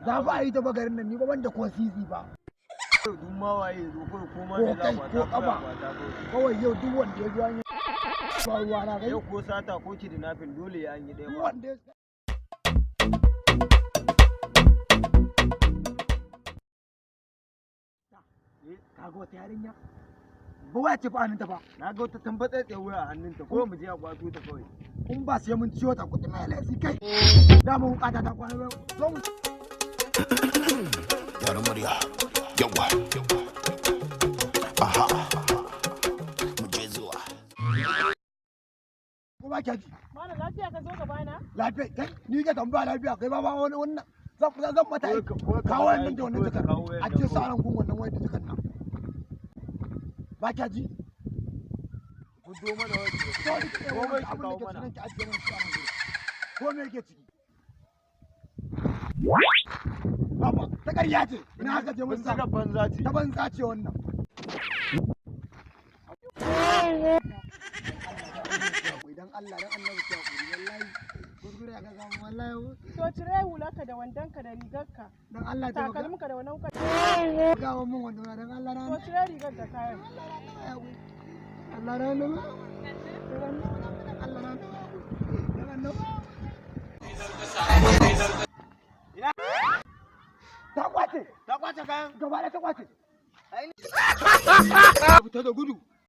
za fa a yi ta bagarin nan ni ba wanda ko sisi ba. Duk ma waye zo kai ko ma da za ko kafa kawai yau duk wanda ya zo an yi ba ruwa na kai. Yau ko sata ko kidnapping dole ya an yi ɗaya. Wanda ya kaga wata yarinya ba waya ce fa hannunta ba. Na ga wata tambatsai tsaye wuya a hannunta ko mu je a kwato ta kawai. In ba sai mun ciwo ta kuɗi mai laifi kai. Da mun bukata ta kwana yau. Zo mu yaran murya yawa aha mu je zuwa ko ba ki ji. Mana lafiya ka zo ka bana? Lafiya kai ni ke tambaya lafiya kai ba wani wannan zan mata kawo nan da wannan jakar a ce sa ran gun wannan wayar da jakar nan. Ba ki ji. Ku do mana wani. Ko mai ki kawo mana. Ko me yake ciki? Baba, ta ƙarya ce, ina haka je mun sa. Ta banza ce. Ta banza ce wannan. Idan Allah dan annabi ya kuri wallahi. Gurgure ga ga wallahi. To cire hularka da wandonka da rigarka. Dan Allah ta maka. Takalminka da wannan ka. Ga mun wando dan Allah ran. To cire rigar da kayan. Allah ran. Allah ran. Ta kwace kayan gaba da ta kwace ta da gudu